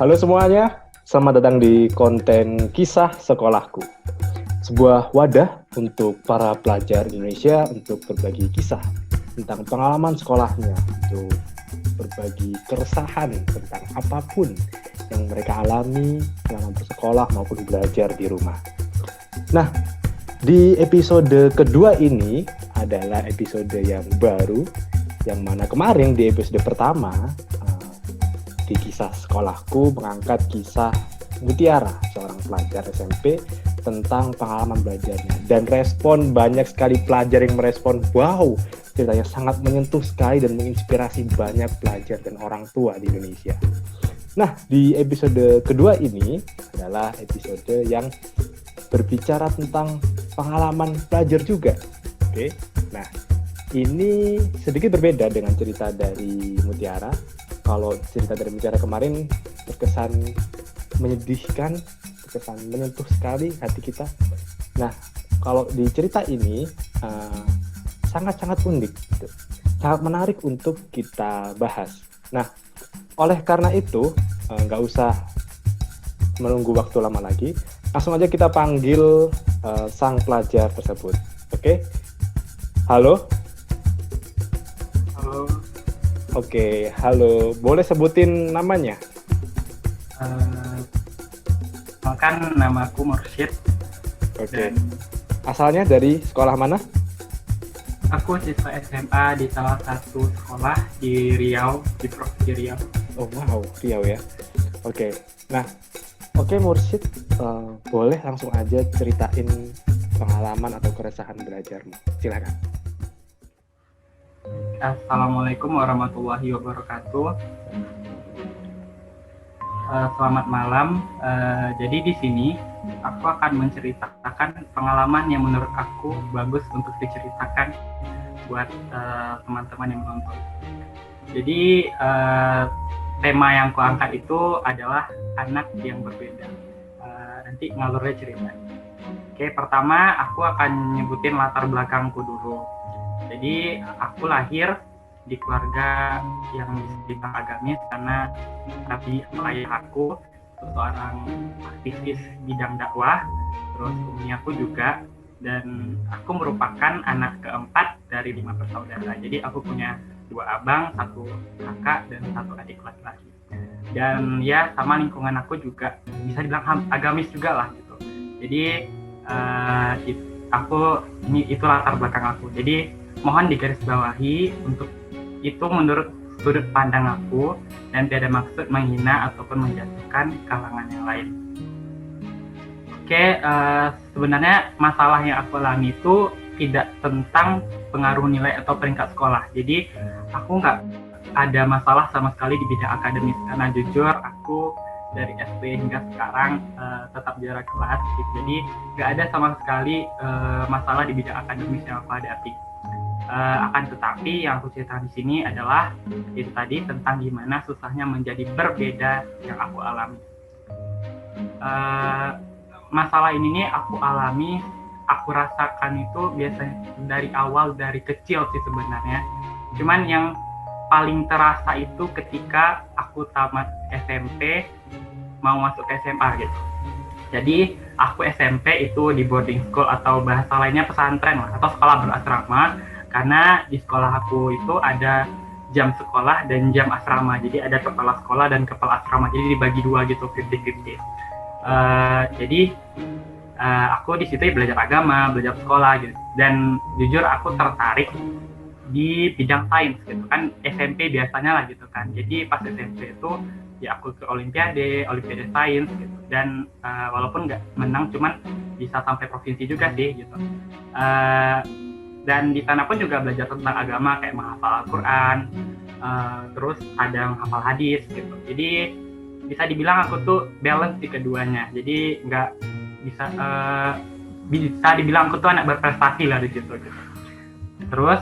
Halo semuanya, selamat datang di konten Kisah Sekolahku. Sebuah wadah untuk para pelajar Indonesia untuk berbagi kisah tentang pengalaman sekolahnya, untuk berbagi keresahan tentang apapun yang mereka alami selama bersekolah maupun belajar di rumah. Nah, di episode kedua ini adalah episode yang baru, yang mana kemarin di episode pertama di Kisah Sekolahku mengangkat kisah Mutiara, seorang pelajar SMP, tentang pengalaman belajarnya. Dan respon banyak sekali pelajar yang merespon, wow, ceritanya sangat menyentuh sekali dan menginspirasi banyak pelajar dan orang tua di Indonesia. Nah, di episode kedua ini adalah episode yang berbicara tentang pengalaman pelajar juga. Oke, nah ini sedikit berbeda dengan cerita dari Mutiara. Kalau cerita dari Mutiara kemarin terkesan menyedihkan, terkesan menyentuh sekali hati kita. Nah, kalau di cerita ini sangat-sangat unik, gitu. Sangat menarik untuk kita bahas. Nah, oleh karena itu, nggak usah menunggu waktu lama lagi, langsung aja kita panggil sang pelajar tersebut. Oke? Halo? Halo, Oke, halo. Boleh sebutin namanya? Kan nama aku Mursyid. Oke. Dan Asalnya dari sekolah mana? aku siswa SMA di salah satu sekolah di Riau, di Provinsi Riau. Oh wow, Riau ya. Oke. Nah, oke Mursyid, boleh langsung aja ceritain pengalaman atau keresahan belajarmu. Silakan. Assalamualaikum warahmatullahi wabarakatuh. Selamat malam. Jadi di sini aku akan menceritakan pengalaman yang menurut aku bagus untuk diceritakan buat teman-teman yang menonton. Jadi tema yang aku angkat itu adalah anak yang berbeda. Nanti ngalurnya cerita. Oke, pertama aku akan nyebutin latar belakangku dulu. Jadi aku lahir di keluarga yang dibilang agamis karena ayah aku seorang aktivis bidang dakwah, terus umi aku juga, dan aku merupakan anak keempat dari 5 bersaudara. Jadi aku punya 2 abang, 1 kakak, dan 1 adik laki-laki. Dan ya sama lingkungan aku juga bisa dibilang agamis juga lah gitu. Jadi itu latar belakang aku. Jadi mohon digarisbawahi untuk itu menurut sudut pandang aku dan tidak ada maksud menghina ataupun menjatuhkan kalangan yang lain. Oke, sebenarnya masalah yang aku alami itu tidak tentang pengaruh nilai atau peringkat sekolah. Jadi aku nggak ada masalah sama sekali di bidang akademis karena jujur aku dari SD hingga sekarang tetap juara kelas gitu. Jadi nggak ada sama sekali masalah di bidang akademis yang aku hadapi. Akan tetapi yang aku ceritakan di sini adalah itu tadi tentang gimana susahnya menjadi berbeda yang aku alami. Masalah ini nih aku alami, aku rasakan itu biasanya dari awal, dari kecil sih sebenarnya. Cuman yang paling terasa itu ketika aku tamat SMP mau masuk ke SMA gitu. Jadi aku SMP itu di boarding school atau bahasa lainnya pesantren lah, atau sekolah berasrama. Karena di sekolah aku itu ada jam sekolah dan jam asrama. Jadi ada kepala sekolah dan kepala asrama. Jadi dibagi 2 gitu, 50-50. Jadi aku di situ belajar agama, belajar sekolah gitu. Dan jujur aku tertarik di bidang sains gitu kan. SMP biasanya lah gitu kan. Jadi pas SMP itu ya aku ke olimpiade sains gitu. Dan walaupun nggak menang, cuman bisa sampai provinsi juga sih gitu. Dan di sana pun juga belajar tentang agama kayak menghafal Al-Quran, terus ada menghafal hadis gitu. Jadi bisa dibilang aku tuh balance di keduanya. Jadi nggak bisa dibilang aku tuh anak berprestasi lah di situ gitu. Terus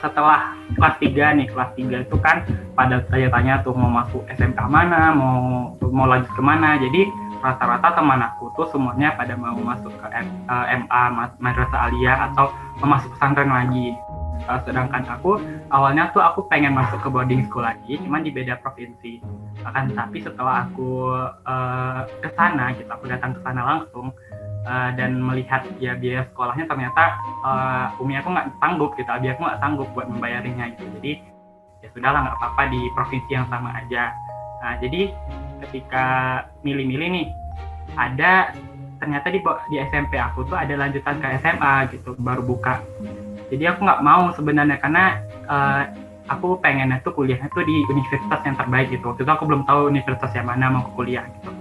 setelah kelas 3 itu kan pada tanya-tanya tuh mau masuk SMK mana, mau lanjut kemana. Jadi rata-rata teman aku tuh semuanya pada mau masuk ke MA, Madrasah Aliyah, atau mau masuk pesantren lagi. Sedangkan aku awalnya tuh aku pengen masuk ke boarding school lagi, cuman di beda provinsi. Akan tapi setelah aku ke sana gitu, aku datang ke sana langsung dan melihat ya biaya sekolahnya ternyata umi aku nggak sanggup gitu, abi aku nggak sanggup buat membayarinya gitu. Jadi ya sudahlah, nggak apa-apa di provinsi yang sama aja. Nah jadi ketika milih-milih nih, ada ternyata di SMP aku tuh ada lanjutan ke SMA gitu, baru buka. Jadi aku nggak mau sebenarnya karena aku pengennya tuh kuliahnya tuh di universitas yang terbaik gitu. Waktu itu aku belum tahu universitas yang mana mau kuliah gitu.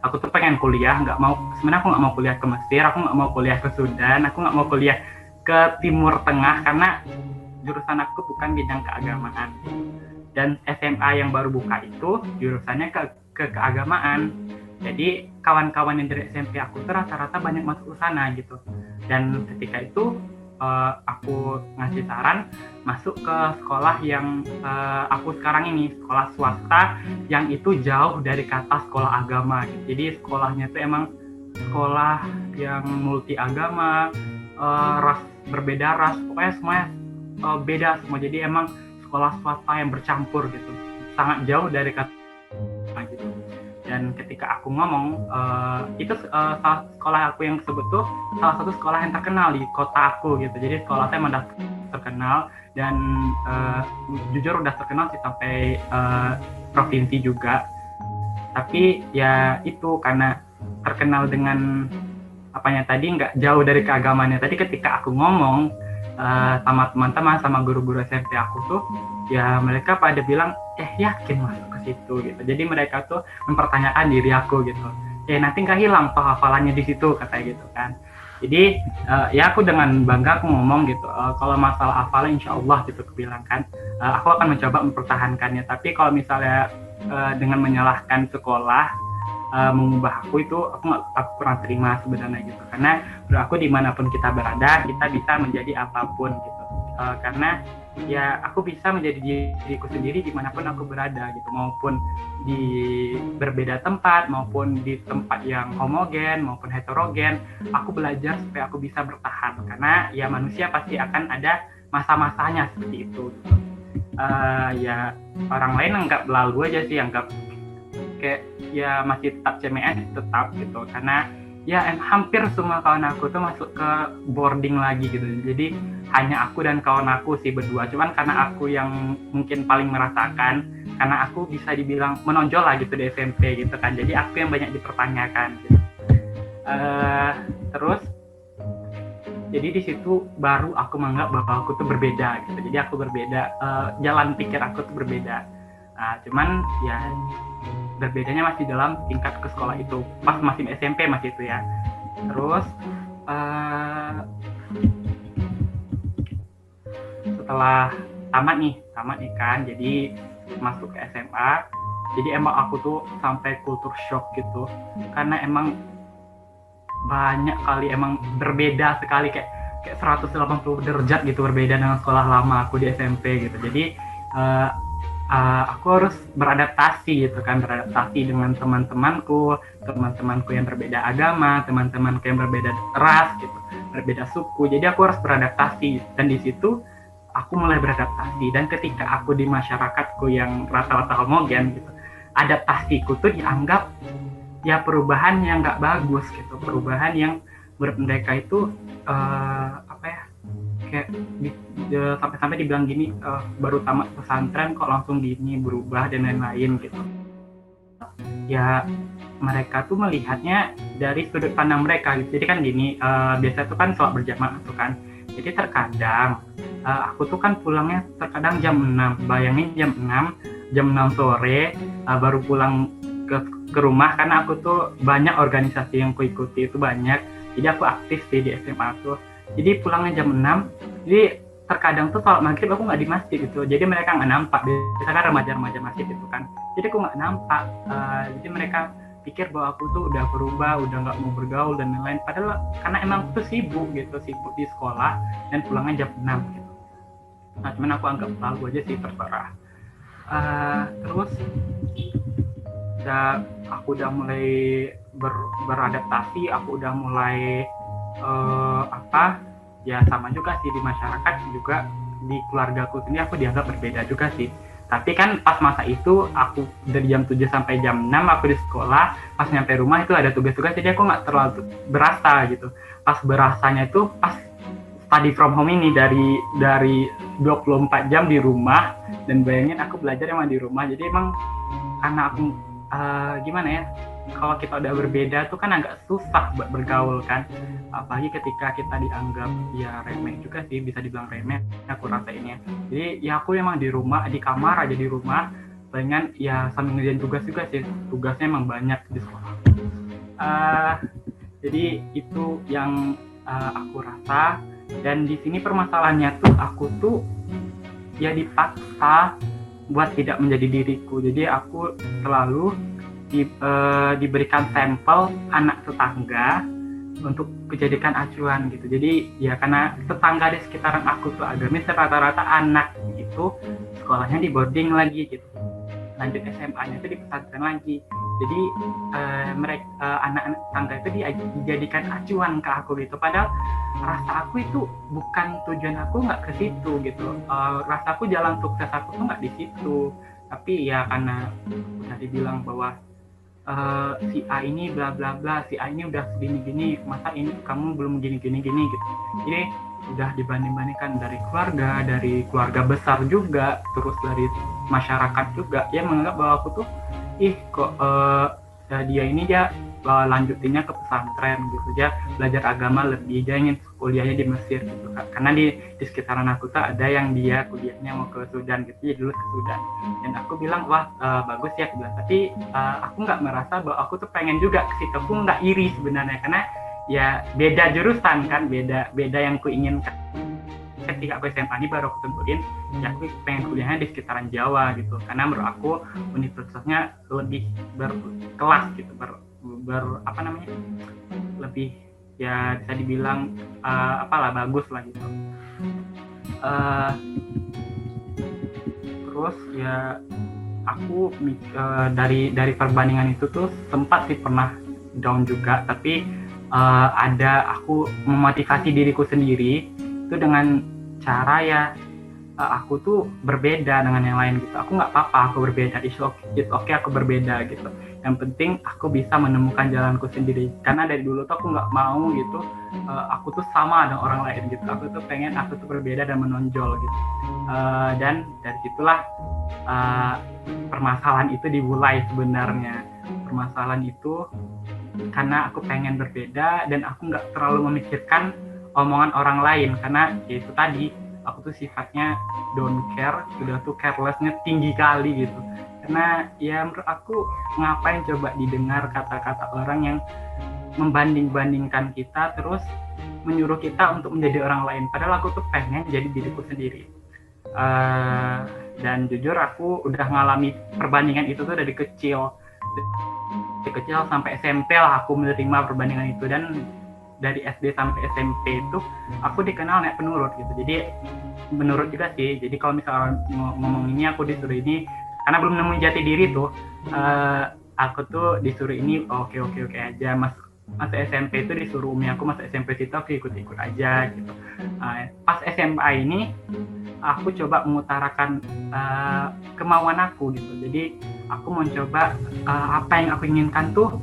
Aku tuh pengen kuliah, sebenarnya aku nggak mau kuliah ke Mesir, aku nggak mau kuliah ke Sudan, aku nggak mau kuliah ke Timur Tengah karena jurusan aku bukan bidang keagamaan. Dan SMA yang baru buka itu jurusannya ke keagamaan. Jadi kawan-kawan yang dari SMP aku tuh rata-rata banyak masuk ke sana gitu. Dan ketika itu aku ngasih saran masuk ke sekolah yang aku sekarang ini, sekolah swasta yang itu jauh dari kata sekolah agama gitu. Jadi sekolahnya tuh emang sekolah yang multi agama, berbeda ras, pokoknya semuanya beda semua. Jadi emang sekolah swasta yang bercampur gitu, sangat jauh dari kata gitu. Dan ketika aku ngomong itu sekolah aku yang sebut tuh salah satu sekolah yang terkenal di kota aku gitu. Jadi sekolah saya emang terkenal dan jujur udah terkenal sih sampai provinsi juga. Tapi ya itu karena terkenal dengan apanya tadi, nggak jauh dari keagamaannya tadi. Ketika aku ngomong sama teman-teman, sama guru-guru SMP aku tuh, ya mereka pada bilang yakin masuk ke situ gitu. Jadi mereka tuh mempertanyakan diri aku gitu, nanti nggak hilang toh hafalannya di situ, katanya gitu kan. Jadi ya aku dengan bangga aku ngomong gitu, kalau masalah hafalan insya Allah gitu aku bilang kan, aku akan mencoba mempertahankannya. Tapi kalau misalnya dengan menyalahkan sekolah mengubah aku, itu aku kurang terima sebenarnya gitu. Karena menurut aku dimanapun kita berada, kita bisa menjadi apapun gitu. Karena ya aku bisa menjadi diriku sendiri dimanapun aku berada gitu, maupun di berbeda tempat, maupun di tempat yang homogen maupun heterogen. Aku belajar supaya aku bisa bertahan, karena ya manusia pasti akan ada masa-masanya seperti itu gitu. Ya orang lain anggap lalu aja sih, anggap kayak ya masih tetap CMS tetap gitu, karena ya hampir semua kawan aku tuh masuk ke boarding lagi gitu. Jadi hanya aku dan kawan aku sih berdua, cuman karena aku yang mungkin paling merasakan, karena aku bisa dibilang menonjol lah gitu di SMP gitu kan. Jadi aku yang banyak dipertanyakan gitu. Terus jadi di situ baru aku menganggap bahwa aku tuh berbeda gitu. Jadi aku berbeda, jalan pikir aku tuh berbeda. Cuman ya berbedanya masih dalam tingkat ke sekolah itu, pas masih SMP masih itu ya. Terus setelah tamat nih kan, jadi masuk ke SMA. Jadi emang aku tuh sampai culture shock gitu, karena emang banyak kali emang berbeda sekali, kayak 180 derajat gitu berbeda dengan sekolah lama aku di SMP gitu. Jadi aku harus beradaptasi gitu kan, beradaptasi dengan teman-temanku yang berbeda agama, teman-temanku yang berbeda ras gitu, berbeda suku. Jadi aku harus beradaptasi, dan di situ aku mulai beradaptasi. Dan ketika aku di masyarakatku yang rata-rata homogen gitu, adaptasiku tuh dianggap ya perubahan yang nggak bagus gitu, perubahan yang menurut mereka itu kayak sampai-sampai dibilang gini, baru tamat pesantren kok langsung gini berubah dan lain-lain gitu. Ya mereka tuh melihatnya dari sudut pandang mereka gitu. Jadi kan gini, biasa tuh kan sholat berjamaah tuh kan. Jadi terkadang aku tuh kan pulangnya terkadang jam 6. Bayangin jam 6 sore baru pulang ke rumah, karena aku tuh banyak organisasi yang aku ikuti itu banyak. Jadi aku aktif sih di SMA tuh. Jadi pulangnya jam 6. Jadi terkadang tuh sholat maghrib aku nggak di masjid gitu. Jadi mereka nggak nampak. Biasa kan remaja-remaja masjid itu kan. Jadi aku nggak nampak. Jadi mereka pikir bahwa aku tuh udah berubah, udah nggak mau bergaul dan lain-lain. Padahal karena emang tuh sibuk di sekolah dan pulangnya jam 6 gitu. Nah cuman aku anggap lalu aja sih, terserah. Terus aku udah mulai beradaptasi, aku udah mulai ya sama juga sih di masyarakat juga di keluargaku ini aku dianggap berbeda juga sih. Tapi kan pas masa itu aku dari jam 7 sampai jam 6 aku di sekolah, pas nyampe rumah itu ada tugas-tugas, jadi aku nggak terlalu berasa gitu. Pas berasanya itu pas study from home ini dari 24 jam di rumah, dan bayangin aku belajar emang di rumah, jadi emang karena aku gimana ya, kalau kita udah berbeda tuh kan agak susah buat bergaul kan, apalagi ketika kita dianggap ya remeh juga sih, bisa dibilang remeh aku rasainnya. Jadi ya aku emang di rumah, di kamar aja di rumah, dengan ya sambil ngerjain tugas juga sih, tugasnya emang banyak di sekolah. Jadi itu yang aku rasa, dan di sini permasalahannya tuh aku tuh ya dipaksa buat tidak menjadi diriku. Jadi aku selalu diberikan sampel anak tetangga untuk dijadikan acuan gitu. Jadi ya karena tetangga di sekitaran aku tuh agamis, rata-rata anak itu sekolahnya di boarding lagi gitu, lanjut SMA-nya itu di pesantren lagi. Jadi mereka anak-anak tetangga itu dijadikan acuan ke aku gitu. Padahal rasa aku itu bukan tujuan aku, nggak ke situ gitu. Rasa aku, jalan sukses aku tuh nggak di situ. Tapi ya karena udah dibilang bahwa si A ini bla bla bla, si A ini udah gini-gini, masa ini kamu belum gini-gini gitu. Jadi udah dibanding-bandingkan dari keluarga besar juga, terus dari masyarakat juga, ya menganggap bahwa aku tuh kok dia ini ya lanjutinnya ke pesantren gitu, ya belajar agama lebih, dia ingin kuliahnya di Mesir gitu kan, karena di sekitaran aku tuh ada yang dia kuliahnya mau ke Sudan gitu, ya dulu ke Sudan. Dan aku bilang wah bagus ya, aku bilang, tapi aku nggak merasa bahwa aku tuh pengen juga ke situ, aku nggak iri sebenarnya, karena ya beda jurusan kan, beda yang ku inginkan. Ketika aku SMA ini baru aku tentuin ya aku pengen kuliahnya di sekitaran Jawa gitu, karena menurut aku universitasnya lebih berkelas gitu, lebih ya bisa dibilang bagus lah gitu. Terus ya aku dari perbandingan itu tuh sempat sih pernah down juga, tapi aku memotivasi diriku sendiri itu dengan cara ya aku tuh berbeda dengan yang lain gitu. Aku nggak apa-apa aku berbeda, it's okay aku berbeda gitu. Yang penting aku bisa menemukan jalanku sendiri, karena dari dulu tuh aku nggak mau gitu aku tuh sama dengan orang lain gitu. Aku tuh pengen aku tuh berbeda dan menonjol gitu. Dan dari situlah permasalahan itu dimulai sebenarnya. Permasalahan itu karena aku pengen berbeda dan aku nggak terlalu memikirkan omongan orang lain, karena ya itu tadi aku tuh sifatnya don't care, sudah tuh carelessnya tinggi kali gitu. Karena ya menurut aku ngapain coba didengar kata-kata orang yang membanding-bandingkan kita terus menyuruh kita untuk menjadi orang lain, padahal aku tuh pengen jadi diriku sendiri. Dan jujur aku udah ngalami perbandingan itu tuh dari kecil sampai SMP lah aku menerima perbandingan itu. Dan dari SD sampai SMP itu aku dikenal nek penurut gitu. Jadi menurut juga sih. Jadi kalau misalnya ngomong ini aku disuruh ini, karena belum nemu jati diri tuh, aku tuh disuruh ini oke aja. Masa SMP itu disuruh umi aku masuk SMP situ, aku ikut aja gitu. Pas SMA ini aku coba mengutarakan kemauan aku gitu. Jadi aku mencoba apa yang aku inginkan tuh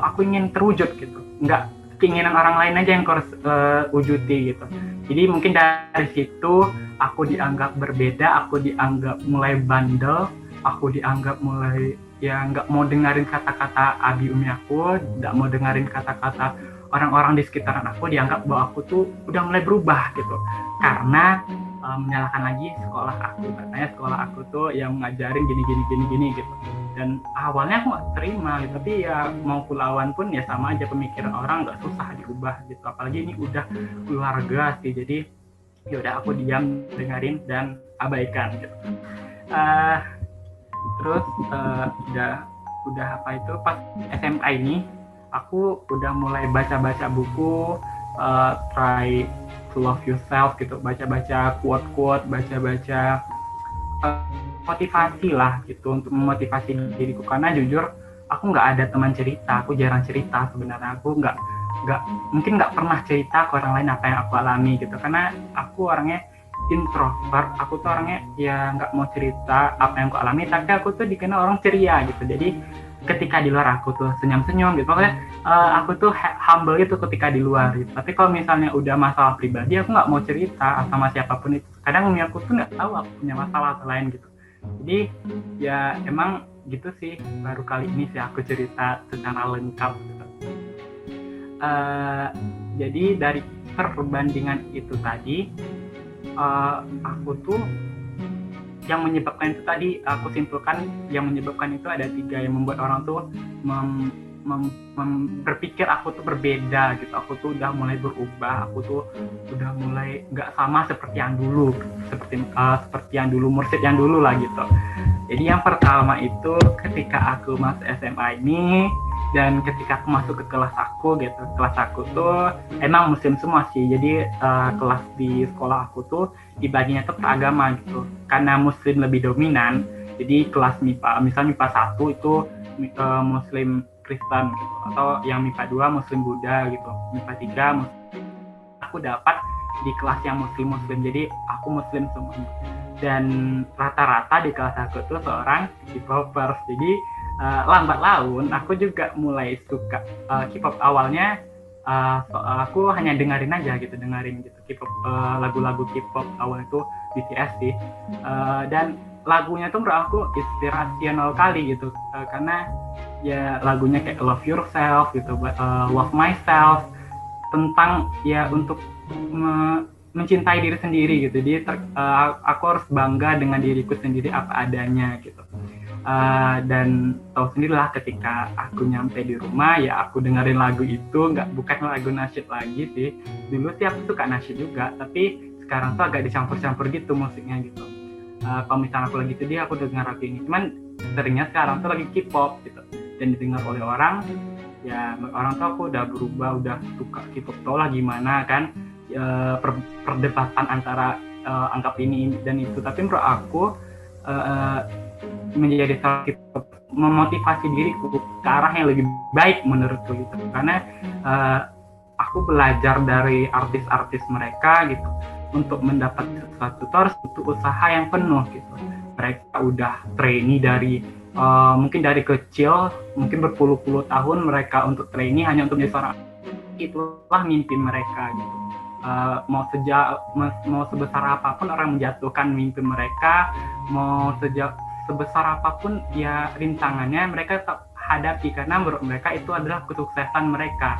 aku ingin terwujud gitu. Enggak keinginan orang lain aja yang harus wujuti gitu. Jadi mungkin dari situ aku dianggap berbeda, aku dianggap mulai bandel, aku dianggap mulai ya nggak mau dengerin kata-kata abi umi aku, nggak mau dengerin kata-kata orang-orang di sekitaran aku, dianggap bahwa aku tuh udah mulai berubah gitu. Karena menyalahkan lagi sekolah aku, katanya sekolah aku tuh yang ngajarin gini gitu. Dan awalnya aku nggak terima gitu, tapi ya mau kulawan pun ya sama aja, pemikiran orang nggak susah diubah gitu, apalagi ini udah keluarga sih. Jadi ya udah aku diam, dengerin dan abaikan gitu. Terus udah apa itu pas SMA ini aku udah mulai baca buku try to love yourself gitu, baca quote, baca motivasi lah gitu, untuk memotivasi diriku. Karena jujur aku nggak ada teman cerita, aku jarang cerita sebenarnya. Aku nggak pernah cerita ke orang lain apa yang aku alami gitu, karena aku orangnya introvert, aku tuh orangnya ya nggak mau cerita apa yang aku alami, tapi aku tuh dikenal orang ceria gitu. Jadi ketika di luar aku tuh senyum-senyum gitu, pokoknya aku tuh humble gitu ketika di luar gitu. Tapi kalau misalnya udah masalah pribadi, aku nggak mau cerita sama siapapun itu. Kadang umi aku tuh nggak tahu aku punya masalah selain gitu. Jadi ya emang gitu sih, baru kali ini sih aku cerita secara lengkap gitu. Jadi dari perbandingan itu tadi, aku tuh yang menyebabkan itu tadi, aku simpulkan yang menyebabkan itu ada 3 yang membuat orang tuh berpikir aku tuh berbeda gitu. Aku tuh udah mulai berubah, aku tuh udah mulai nggak sama seperti yang dulu, seperti yang dulu, mursyid yang dulu lah gitu. Jadi yang pertama itu ketika aku masuk SMA ini, dan ketika aku masuk ke kelas aku gitu, kelas aku tuh emang muslim semua sih. Jadi kelas di sekolah aku tuh dibaginya tuh per agama gitu, karena muslim lebih dominan. Jadi kelas MIPA, misalnya MIPA 1 itu muslim Kristen gitu, atau yang MIPA 2 muslim Buddha gitu, MIPA 3 muslim. Aku dapat di kelas yang muslim-muslim, jadi aku muslim semuanya. Dan rata-rata di kelas aku tuh seorang K-popers. Jadi lambat laun aku juga mulai suka K-pop. Awalnya aku hanya dengerin gitu K-pop, lagu-lagu K-pop awal itu BTS sih, dan lagunya tuh menurut aku inspirasional kali gitu, karena ya lagunya kayak Love Yourself gitu, Love Myself, tentang ya untuk mencintai diri sendiri gitu. Jadi aku harus bangga dengan diriku sendiri apa adanya gitu. Dan tahu sendirilah ketika aku nyampe di rumah, ya aku dengerin lagu itu, bukan lagu nasyid lagi sih. Dulu sih aku suka nasyid juga, tapi sekarang tuh agak dicampur-campur gitu musiknya gitu. Kalau misalnya aku lagi sedih, aku dengar lagu ini. Cuman seringnya sekarang tuh lagi K-pop gitu, dan didengar oleh orang. Ya orang tuh aku udah berubah, udah suka K-pop, tau lah gimana kan perdebatan antara anggap ini dan itu. Tapi menurut aku menjadi memotivasi diriku ke arah yang lebih baik menurutku gitu, karena aku belajar dari artis-artis mereka gitu. Untuk mendapat sesuatu harus butuh usaha yang penuh gitu. Mereka udah trainee dari mungkin dari kecil, mungkin berpuluh-puluh tahun mereka untuk trainee hanya untuk menjadi seorang. Itulah mimpi mereka gitu. Mau sebesar apapun orang menjatuhkan mimpi mereka, mau sebesar apapun ya rintangannya, mereka tetap hadapi, karena menurut mereka itu adalah kesuksesan mereka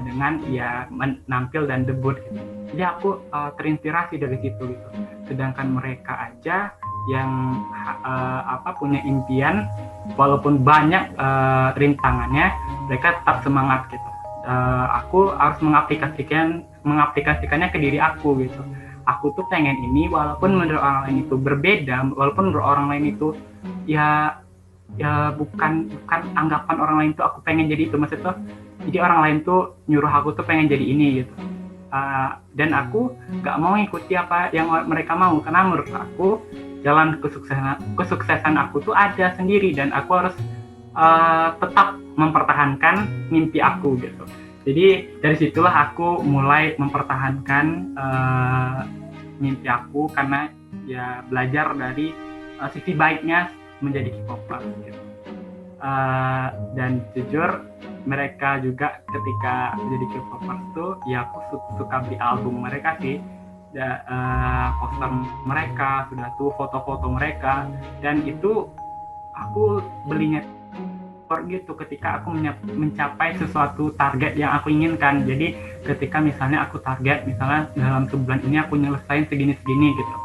dengan ya menampil dan debut gitu. Jadi aku terinspirasi dari situ gitu. Sedangkan mereka aja yang punya impian, walaupun banyak rintangannya, mereka tetap semangat gitu. Aku harus mengaplikasikannya ke diri aku gitu. Aku tuh pengen ini, walaupun menurut orang lain itu berbeda, walaupun menurut orang lain itu ya bukan anggapan orang lain tuh aku pengen jadi itu, maksudnya jadi orang lain tuh nyuruh aku tuh pengen jadi ini gitu. Dan aku nggak mau ngikuti apa yang mereka mau, karena menurut aku jalan kesuksesan aku tuh ada sendiri, dan aku harus tetap mempertahankan mimpi aku gitu. Jadi dari situlah aku mulai mempertahankan mimpi aku, karena ya belajar dari sisi baiknya menjadi K-popers gitu. Dan jujur mereka juga ketika menjadi K-popers tuh ya aku suka beli album mereka sih, poster mereka, sudah tuh foto-foto mereka, dan itu aku belinya gitu ketika aku mencapai sesuatu target yang aku inginkan. Jadi ketika misalnya aku target misalnya dalam sebulan ini aku nyelesain segini-segini gitu,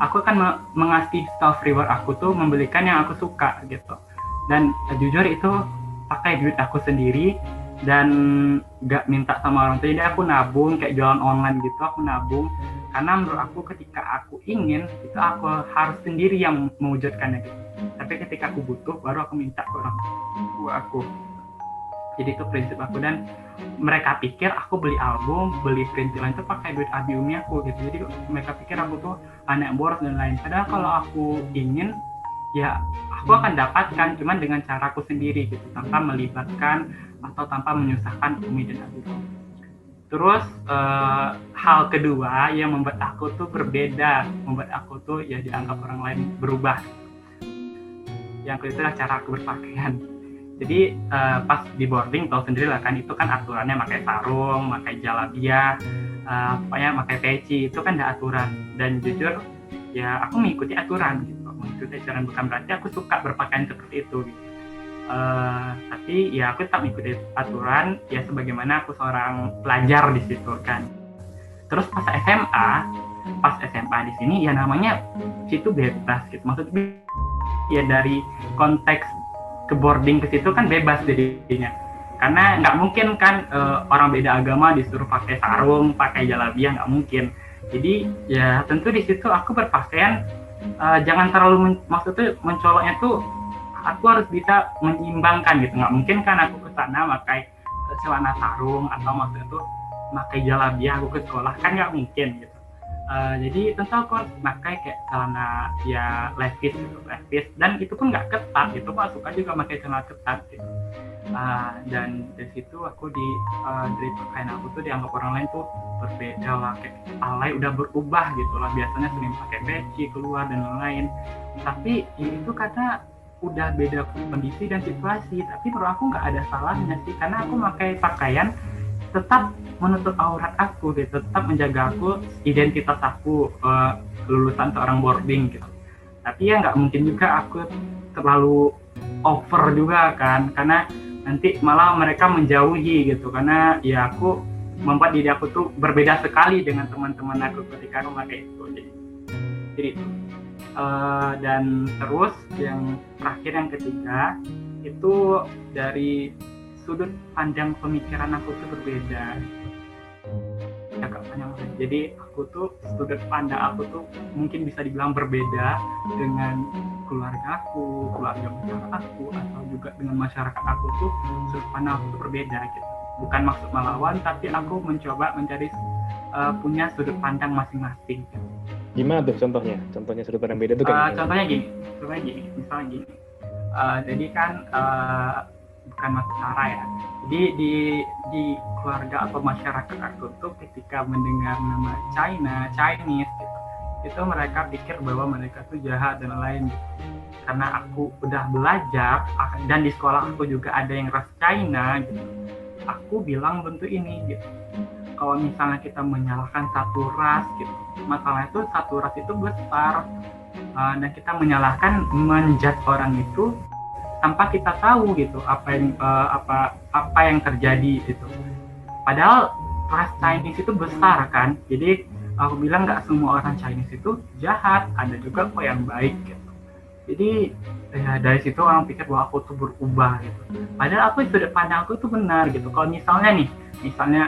aku akan mengasih self reward aku tuh membelikan yang aku suka gitu. Dan jujur itu pakai duit aku sendiri dan gak minta sama orang tua. Jadi aku nabung kayak jualan online gitu, aku nabung, karena menurut aku ketika aku ingin itu aku harus sendiri yang mewujudkannya gitu. Tapi ketika aku butuh baru aku minta ke orang tua aku. Jadi itu prinsip aku, dan mereka pikir aku beli album, beli perintilan itu pakai duit abi umi aku gitu. Jadi mereka pikir aku tuh anak boros dan lain. Padahal kalau aku ingin ya aku akan dapatkan, cuman dengan caraku sendiri gitu, tanpa melibatkan atau tanpa menyusahkan umi dan abi. Terus hal kedua yang membuat aku tuh berbeda, membuat aku tuh ya dianggap orang lain berubah. Yang kedua adalah cara aku berpakaian. Jadi pas di boarding tahu sendiri lah kan, itu kan aturannya pakai sarung, pakai jalabia, pokoknya pakai peci, itu kan ada aturan. Dan jujur ya aku mengikuti aturan gitu, mengikuti aturan bukan berarti aku suka berpakaian seperti itu gitu. Tapi ya aku tetap mengikuti aturan ya sebagaimana aku seorang pelajar di situ kan. Terus pas SMA di sini ya namanya situ bebas gitu, maksudnya ya dari konteks ke boarding ke situ kan bebas jadinya, karena nggak mungkin kan orang beda agama disuruh pakai sarung, pakai jalabia, nggak mungkin. Jadi ya tentu di situ aku berpakaian jangan terlalu maksudnya mencoloknya tuh aku harus bisa menyeimbangkan gitu. Nggak mungkin kan aku ke sana pakai celana sarung atau maksudnya tuh pakai jalabia aku ke sekolah, kan nggak mungkin gitu. Jadi tentu aku harus pakai kayak celana ya levis gitu, levis, dan itu pun nggak ketat gitu, aku suka juga pakai celana ketat gitu. Dan dari situ aku dari pakaian aku tuh dianggap orang lain tuh berbeda lah, kayak alay udah berubah gitu lah, biasanya sering pakai peci keluar dan lain-lain, tapi ini tuh karena udah beda kondisi dan situasi. Tapi menurut aku nggak ada salahnya sih, karena aku pakai pakaian tetap menutup aurat aku gitu, tetap menjaga aku, identitas aku, lulusan seorang boarding gitu. Tapi ya nggak mungkin juga aku terlalu over juga kan, karena nanti malah mereka menjauhi gitu, karena ya aku membuat diri aku tuh berbeda sekali dengan teman-teman aku ketika aku pakai itu. Jadi itu. Dan terus yang terakhir, yang ketiga itu dari sudut pandang pemikiran aku tuh berbeda. Jadi aku tuh sudut pandang aku tuh mungkin bisa dibilang berbeda dengan keluarga aku, keluarga besar aku, atau juga dengan masyarakat aku tuh sudut pandang aku tuh berbeda gitu. Bukan maksud melawan, tapi aku mencoba mencari punya sudut pandang masing-masing gitu. Gimana tuh contohnya? Contohnya sudut pandang beda tuh kan? Contohnya gini, misalnya gini. Jadi kan bukan masuk sara ya. Jadi di keluarga atau masyarakat aku tuh ketika mendengar nama Chinese gitu, itu mereka pikir bahwa mereka tuh jahat dan lain gitu. Karena aku udah belajar dan di sekolah aku juga ada yang ras China gitu, aku bilang bentuk ini gitu. Kalau misalnya kita menyalahkan satu ras gitu, masalahnya itu satu ras itu besar, dan kita menyalahkan, menjudge orang itu tanpa kita tahu gitu apa yang terjadi gitu. Padahal ras Chinese itu besar kan, jadi aku bilang nggak semua orang Chinese itu jahat, ada juga kok yang baik gitu. Jadi ya dari situ orang pikir bahwa aku tuh berubah gitu. Padahal aku sudut pandang aku tuh benar gitu. Kalau misalnya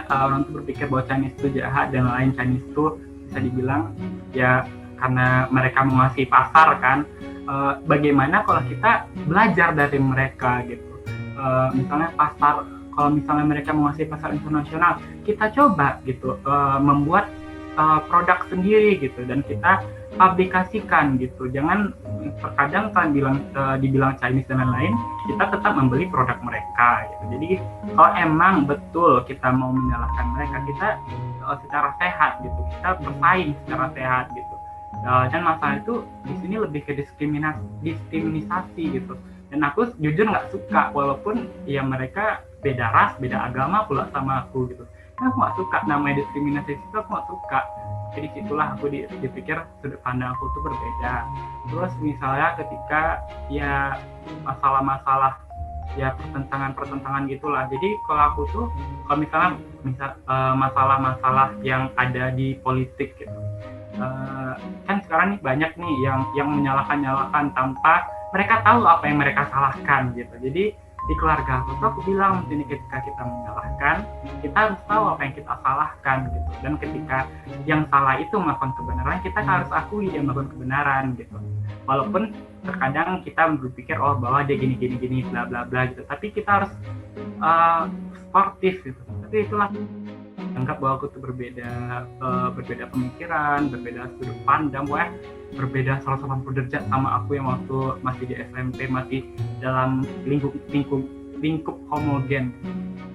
orang tuh berpikir bahwa Chinese itu jahat dan lain, Chinese itu bisa dibilang ya karena mereka menguasai pasar kan. Bagaimana kalau kita belajar dari mereka gitu, misalnya pasar, kalau misalnya mereka menguasai pasar internasional, kita coba gitu membuat produk sendiri gitu dan kita publikasikan gitu. Jangan terkadang kan dibilang Chinese dan lain-lain, kita tetap membeli produk mereka gitu. Jadi kalau emang betul kita mau menyalahkan mereka, kita secara sehat gitu, kita bersaing secara sehat gitu. Dan masalah itu di sini lebih ke diskriminasi gitu. Dan aku jujur nggak suka, walaupun ya mereka beda ras, beda agama pula sama aku gitu. Aku nggak suka namanya diskriminasi itu, aku nggak suka. Jadi situlah aku dipikir sudut pandang aku tuh berbeda. Terus misalnya ketika ya masalah-masalah ya pertentangan gitulah. Jadi kalau aku tuh kalau misalnya masalah-masalah yang ada di politik gitu, kan sekarang nih banyak nih yang menyalahkan tanpa mereka tahu apa yang mereka salahkan gitu. Jadi di keluarga aku tuh aku bilang ini ketika kita menyalahkan, kita harus tahu apa yang kita salahkan gitu. Dan ketika yang salah itu melakukan kebenaran, kita harus akui dia melakukan kebenaran gitu. Walaupun terkadang kita berpikir bahwa dia gini bla bla bla gitu, tapi kita harus sportif gitu. Tapi itulah anggap bahwa aku tuh berbeda pemikiran, berbeda sudut pandang, berbeda 180 derajat sama aku yang waktu masih di SMP, masih dalam lingkup homogen.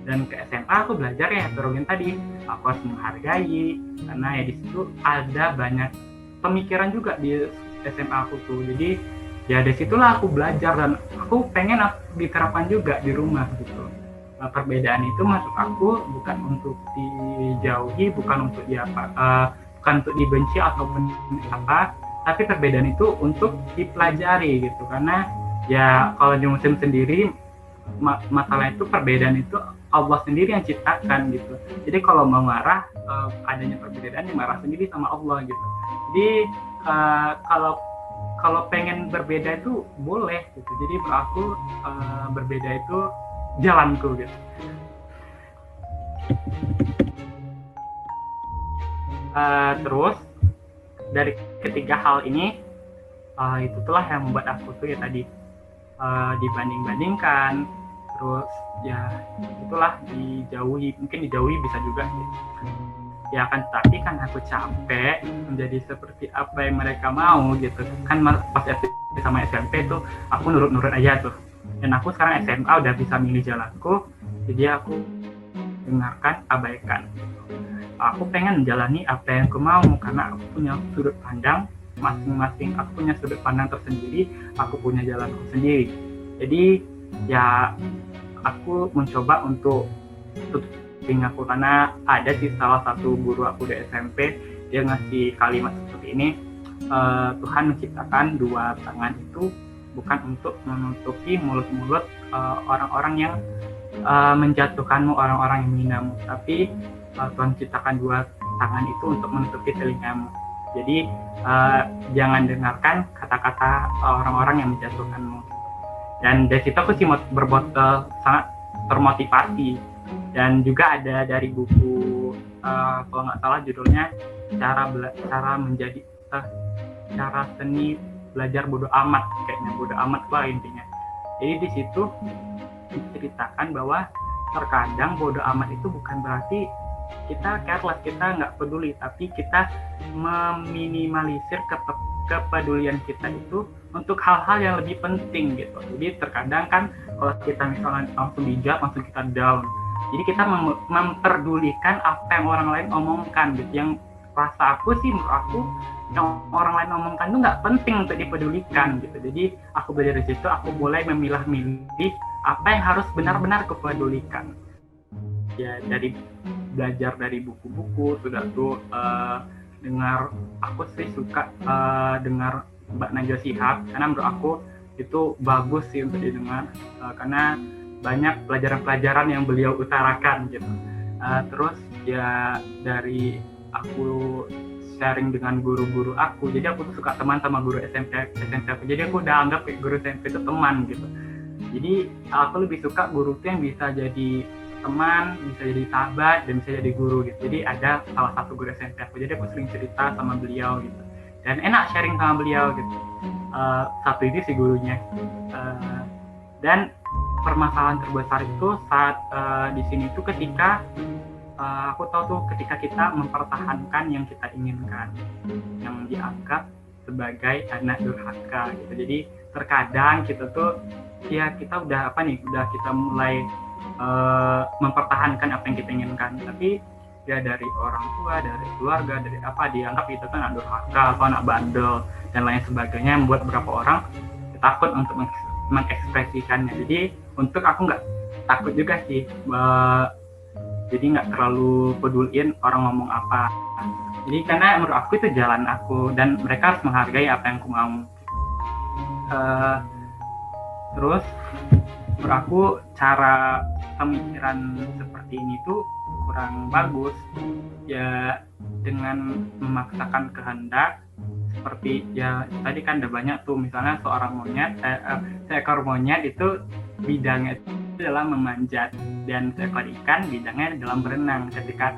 Dan ke SMA aku belajar ya heterogen tadi, aku harus menghargai, karena ya di situ ada banyak pemikiran juga di SMA aku tuh. Jadi ya dari situlah aku belajar dan aku pengen diterapkan juga di rumah gitu. Perbedaan itu masuk aku bukan untuk dijauhi, bukan untuk bukan untuk dibenci ataupun apa, tapi perbedaan itu untuk dipelajari gitu. Karena ya kalau di muslim sendiri masalah itu perbedaan itu Allah sendiri yang ciptakan gitu. Jadi kalau mau marah adanya perbedaan yang marah sendiri sama Allah gitu. Jadi kalau pengen berbeda itu boleh gitu. Jadi menurut aku berbeda itu jalanku gitu. Terus dari ketiga hal ini itulah yang membuat aku tuh ya tadi dibanding-bandingkan, terus ya itulah mungkin dijauhi bisa juga gitu. Ya kan, tapi kan aku capek menjadi seperti apa yang mereka mau gitu kan. Pas SD sama SMP tuh aku nurut-nurut aja tuh, dan aku sekarang SMA udah bisa milih jalanku, jadi aku dengarkan, abaikan. Aku pengen menjalani apa yang aku mau karena aku punya sudut pandang masing-masing, aku punya sudut pandang tersendiri, aku punya jalanku sendiri. Jadi ya aku mencoba untuk tutupin aku, karena ada sih salah satu guru aku di SMP, dia ngasih kalimat seperti ini, Tuhan menciptakan dua tangan itu bukan untuk menutupi mulut-mulut orang-orang yang menjatuhkanmu, orang-orang yang menghinamu, tapi Tuhan ciptakan dua tangan itu untuk menutupi telingamu. Jadi jangan dengarkan kata-kata orang-orang yang menjatuhkanmu. Dan dari situ aku sih berbuat sangat termotivasi. Dan juga ada dari buku kalau nggak salah judulnya cara menjadi cara seni belajar bodo amat, kayaknya bodo amat lah intinya. Jadi di situ diceritakan bahwa terkadang bodo amat itu bukan berarti kita careless, kita nggak peduli, tapi kita meminimalisir kepedulian kita itu untuk hal-hal yang lebih penting gitu. Jadi terkadang kan kalau kita misalnya langsung bijak, langsung kita down, jadi kita memperdulikan apa yang orang lain omongkan gitu. Yang rasa aku sih, menurut aku yang orang lain omongkan itu nggak penting untuk dipedulikan gitu. Jadi aku belajar dari situ, aku mulai memilah-milih apa yang harus benar-benar kepedulikan. Ya dari belajar dari buku-buku sudah tuh dengar, aku sih suka dengar Mbak Najwa Shihab, karena menurut aku itu bagus sih untuk didengar, karena banyak pelajaran-pelajaran yang beliau utarakan gitu. Terus ya dari aku sharing dengan guru-guru aku, jadi aku tuh suka teman sama guru SMP aku, jadi aku udah anggap kayak guru SMP itu teman gitu. Jadi aku lebih suka guru tuh yang bisa jadi teman, bisa jadi sahabat, dan bisa jadi guru gitu. Jadi ada salah satu guru SMP aku, jadi aku sering cerita sama beliau gitu, dan enak sharing sama beliau gitu. Satu ini si gurunya, dan permasalahan terbesar itu saat di sini tuh ketika aku tahu tuh ketika kita mempertahankan yang kita inginkan, yang dianggap sebagai anak durhaka gitu. Jadi terkadang kita tuh ya kita udah kita mulai mempertahankan apa yang kita inginkan, tapi ya dari orang tua, dari keluarga, dari apa dianggap itu kan anak durhaka atau anak bandel dan lain sebagainya, membuat beberapa orang takut untuk mengekspresikannya. Jadi untuk aku nggak takut juga sih, jadi nggak terlalu peduliin orang ngomong apa. Jadi karena menurut aku itu jalan aku, dan mereka harus menghargai apa yang aku mau. Terus menurut aku cara pemikiran seperti ini tuh kurang bagus ya, dengan memaksakan kehendak. Seperti ya tadi kan ada banyak tuh, misalnya seekor monyet itu bidangnya itu dalam memanjat, dan seekor ikan bidangnya dalam berenang. Ketika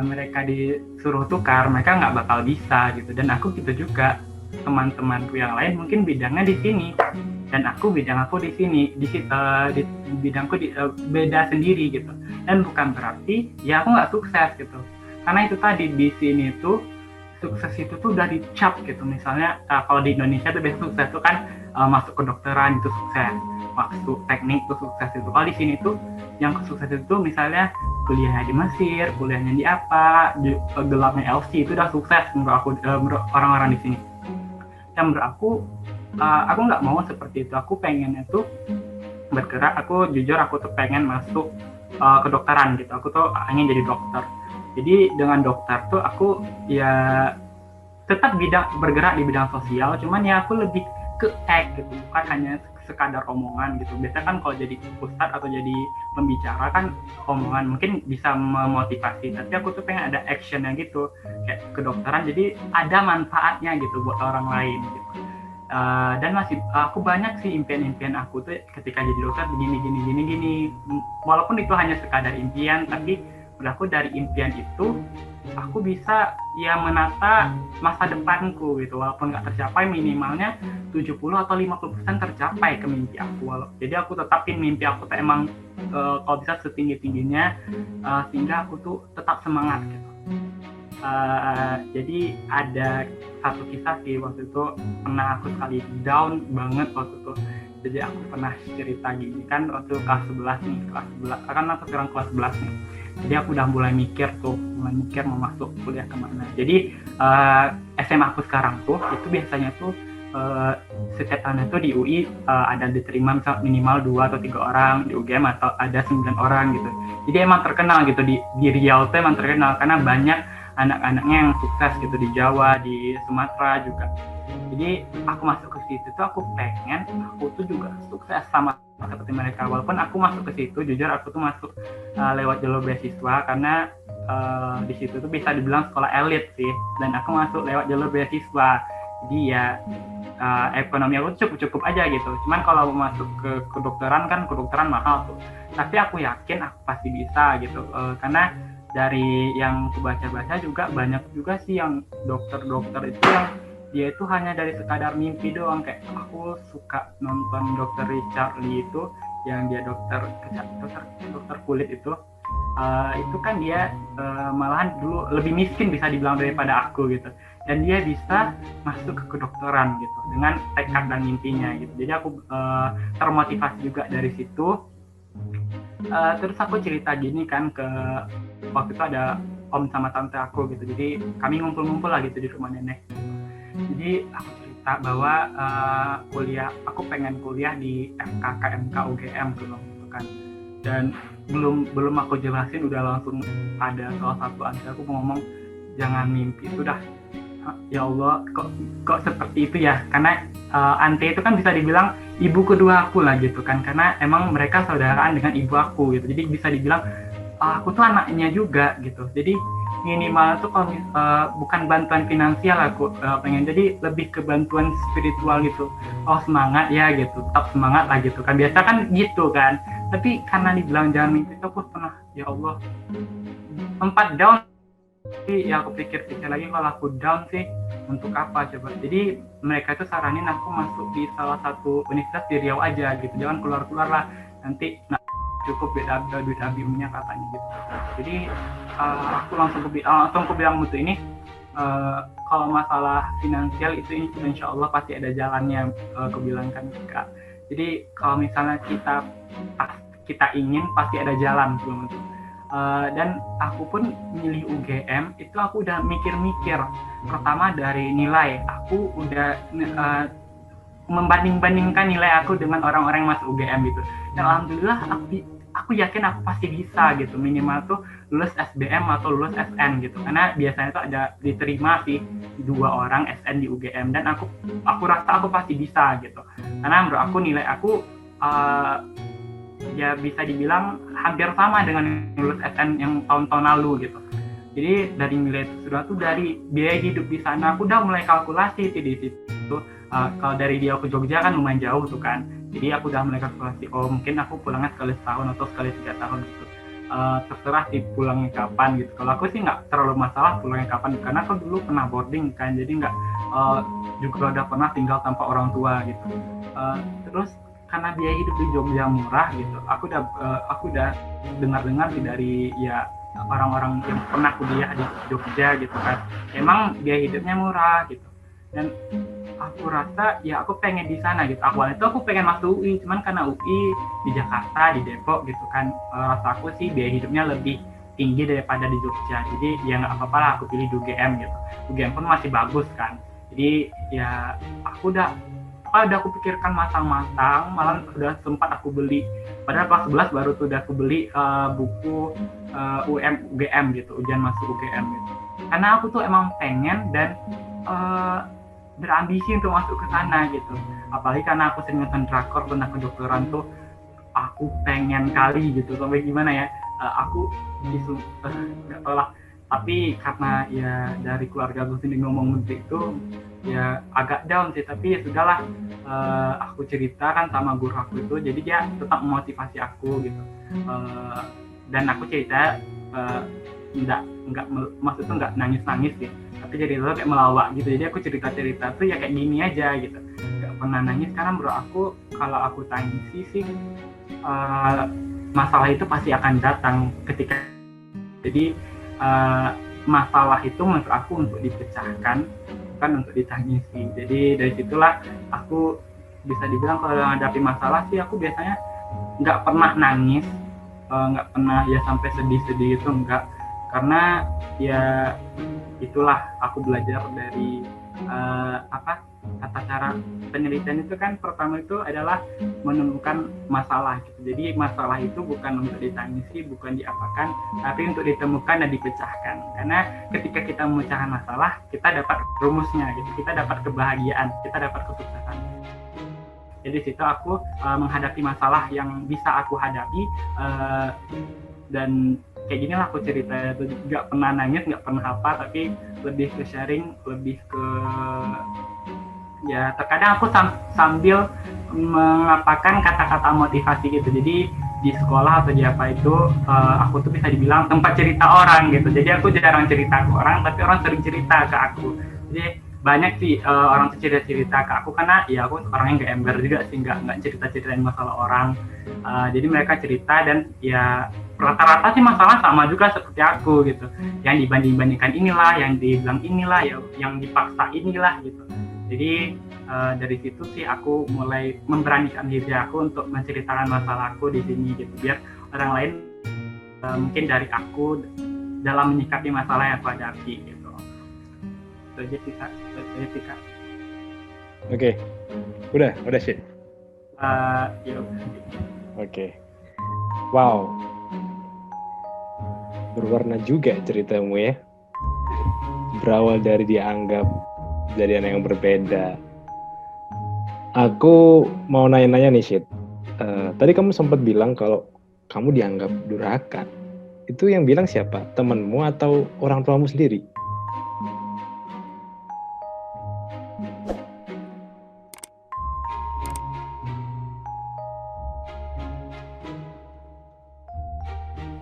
mereka disuruh tukar, mereka nggak bakal bisa gitu. Dan aku gitu juga, teman-temanku yang lain mungkin bidangnya di sini, dan bidang aku di sini, bidangku beda sendiri gitu. Dan bukan berarti ya aku nggak sukses gitu, karena itu tadi di sini tuh sukses itu tuh udah dicap gitu. Misalnya kalau di Indonesia tuh biasa sukses tuh kan masuk kedokteran itu sukses, masuk teknik itu sukses itu. Kalau di sini tuh yang sukses itu misalnya kuliahnya di Mesir, kuliahnya di apa, gelarnya LC itu udah sukses menurut aku, menurut orang-orang di sini. Dan menurut aku nggak mau seperti itu. Aku pengennya tuh bergerak. Aku jujur aku tuh pengen masuk kedokteran gitu. Aku tuh ingin jadi dokter. Jadi dengan dokter tuh aku ya tetap bergerak di bidang sosial, cuman ya aku lebih ke act gitu, bukan hanya sekadar omongan gitu. Biasanya kan kalau jadi ustadz atau jadi pembicara kan omongan mungkin bisa memotivasi, tapi aku tuh pengen ada actionnya gitu, kayak kedokteran jadi ada manfaatnya gitu buat orang lain gitu. Dan masih aku banyak sih impian-impian aku tuh ketika jadi dokter gini. Walaupun itu hanya sekadar impian, tapi menurut aku dari impian itu aku bisa ya menata masa depanku gitu, walaupun nggak tercapai minimalnya 70 atau 50% tercapai ke mimpi aku. Jadi aku tetapin mimpi aku tuh emang kalau bisa setinggi-tingginya, sehingga aku tuh tetap semangat gitu. Jadi ada satu kisah sih, waktu itu pernah aku sekali down banget waktu itu. Jadi aku pernah cerita gini kan, waktu kelas 11 kan aku sekarang kelas 11 nih. Jadi aku udah mulai mikir mau masuk kuliah kemana. Jadi SMA aku sekarang tuh itu biasanya tuh setiap tahun itu di UI ada diterima minimal 2 atau 3 orang, di UGM atau ada 9 orang gitu. Jadi emang terkenal gitu di Riau tuh emang terkenal karena banyak anak-anaknya yang sukses gitu di Jawa, di Sumatera juga. Jadi aku masuk ke situ tuh aku pengen aku tuh juga sukses sama seperti mereka. Walaupun aku masuk ke situ, jujur aku tuh masuk lewat jalur beasiswa karena di situ tuh bisa dibilang sekolah elit sih, dan aku masuk lewat jalur beasiswa. Jadi ya ekonomi aku cukup aja gitu. Cuman kalau masuk ke kedokteran kan kedokteran mahal tuh. Tapi aku yakin aku pasti bisa gitu, karena dari yang aku baca-baca juga banyak juga sih yang dokter-dokter itu yang dia itu hanya dari sekadar mimpi doang. Kayak aku suka nonton Dr. Richard Lee itu yang dia dokter kulit itu kan dia malahan dulu lebih miskin bisa dibilang daripada aku gitu, dan dia bisa masuk ke kedokteran gitu dengan tekad dan mimpinya gitu. Jadi aku termotivasi juga dari situ. Terus aku cerita gini kan ke waktu itu ada om sama tante aku gitu, jadi kami ngumpul-ngumpul lah gitu di rumah nenek. Jadi aku cerita bahwa aku pengen kuliah di FKKMK UGM gitu kan. Dan belum aku jelasin udah langsung ada salah satu adik aku ngomong, jangan mimpi itu dah. Ya Allah, kok seperti itu ya? Karena Ante itu kan bisa dibilang ibu kedua aku lah gitu kan, karena emang mereka saudaraan dengan ibu aku gitu. Jadi bisa dibilang aku tuh anaknya juga gitu. Jadi minimal tuh kalau bukan bantuan finansial aku pengen, jadi lebih ke bantuan spiritual gitu. Oh semangat ya gitu, tetap semangat lah gitu kan, biasa kan gitu kan. Tapi karena dibilang jangan mimpi itu aku pernah, ya Allah, sempat down. Jadi ya aku pikir-pikir lagi, kalau aku down sih untuk apa coba. Jadi mereka itu saranin aku masuk di salah satu universitas di Riau aja gitu, jangan keluar-keluar lah, nanti cukup duit abimnya katanya gitu. Jadi aku langsung bilang mutu ini, kalau masalah finansial itu ini insya Allah pasti ada jalannya, aku bilang kan Kak. Jadi kalau misalnya kita ingin pasti ada jalan belum itu. Dan aku pun milih UGM itu aku udah mikir-mikir. Pertama dari nilai, aku udah membanding-bandingkan nilai aku dengan orang-orang yang masuk UGM gitu. Dan alhamdulillah aku yakin aku pasti bisa gitu, minimal tuh lulus SBM atau lulus SN gitu, karena biasanya tuh ada diterima sih 2 orang SN di UGM, dan aku rasa aku pasti bisa gitu, karena menurut aku nilai aku ya bisa dibilang hampir sama dengan lulus SN yang tahun-tahun lalu gitu. Jadi dari nilai tersebut tuh, dari biaya hidup di sana aku udah mulai kalkulasi sih di situ. Kalau dari dia ke Jogja kan lumayan jauh tuh kan, jadi aku udah mulai kalkulasi, oh mungkin aku pulangnya sekali setahun atau sekali 3 tahun gitu. Terserah sih pulangnya kapan gitu. Kalau aku sih nggak terlalu masalah pulangnya kapan, karena aku dulu pernah boarding kan, jadi nggak juga udah pernah tinggal tanpa orang tua gitu. Terus karena biaya hidup di Jogja murah gitu, aku udah dengar sih dari ya orang-orang yang pernah kuliah di Jogja gitu kan, emang biaya hidupnya murah gitu. Dan aku rasa ya aku pengen di sana gitu. Awalnya tuh aku pengen masuk UI, cuman karena UI di Jakarta, di Depok gitu kan, rasa aku sih biaya hidupnya lebih tinggi daripada di Jogja. Jadi ya nggak apa-apa lah aku pilih di UGM gitu. UGM pun masih bagus kan. Jadi ya udah aku pikirkan matang-matang, malah udah sempat aku beli. Padahal kelas 11 baru tuh udah aku beli buku UGM gitu, ujian masuk UGM gitu. Karena aku tuh emang pengen dan berambisi untuk masuk ke sana gitu. Apalagi karena aku sering nonton drakor tentang kedokteran tuh, aku pengen kali gitu. Sampai gimana ya? Aku nggak tahu lah. Tapi karena ya dari keluarga gue sendiri ngomong itu, ya agak down sih. Tapi ya sudahlah, aku ceritakan sama guru aku itu, jadi dia tetap memotivasi aku gitu. Dan aku cerita maksudnya nggak nangis gitu, tapi jadi kayak melawak gitu. Jadi aku cerita tuh ya kayak gini aja gitu, nggak pernah nangis. Karena menurut aku kalau aku tangisi sih, masalah itu pasti akan datang ketika. Jadi masalah itu menurut aku untuk dipecahkan, bukan untuk ditangisi. Jadi dari situlah aku bisa dibilang kalau menghadapi masalah sih aku biasanya nggak pernah nangis, nggak pernah ya sampai sedih-sedih itu enggak. Karena ya itulah aku belajar dari tata cara penelitian itu kan. Pertama itu adalah menemukan masalah gitu. Jadi masalah itu bukan untuk ditangisi, bukan diapakan, tapi untuk ditemukan dan dipecahkan. Karena ketika kita memecahkan masalah, kita dapat rumusnya gitu, kita dapat kebahagiaan, kita dapat kesuksesan. Jadi situ aku menghadapi masalah yang bisa aku hadapi, dan kayak gini lah aku cerita. Nggak pernah nangis, nggak pernah apa, tapi lebih ke sharing, lebih ke ya terkadang aku sambil mengatakan kata-kata motivasi gitu. Jadi di sekolah atau di apa itu, aku tuh bisa dibilang tempat cerita orang gitu. Jadi aku jarang cerita ke orang, tapi orang sering cerita ke aku. Jadi banyak sih orang tuh cerita ke aku, karena ya aku orangnya nggak ember juga sih, nggak cerita-ceritain masalah orang. Jadi mereka cerita, dan ya rata-rata sih masalah sama juga seperti aku gitu. Yang dibanding-bandingkan inilah, yang dibilang inilah, ya yang dipaksa inilah gitu. Jadi dari situ sih aku mulai memberanikan diri aku untuk menceritakan masalahku di sini gitu, biar orang lain mungkin dari aku dalam menyikapi masalah yang aku hadapi gitu. Itu aja sih Kak. Oke. Udah sih. Oke. Wow. Berwarna juga ceritamu ya. Berawal dari dianggap jadi anak yang berbeda. Aku mau nanya-nanya nih, Syed. Tadi kamu sempat bilang kalau kamu dianggap durhaka. Itu yang bilang siapa? Temanmu atau orang tuamu sendiri?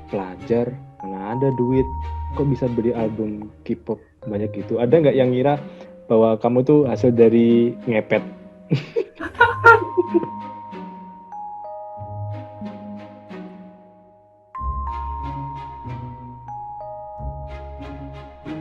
Pelajar, mana ada duit? Kok bisa beli album K-pop banyak gitu? Ada nggak yang ngira bahwa kamu tuh hasil dari ngepet?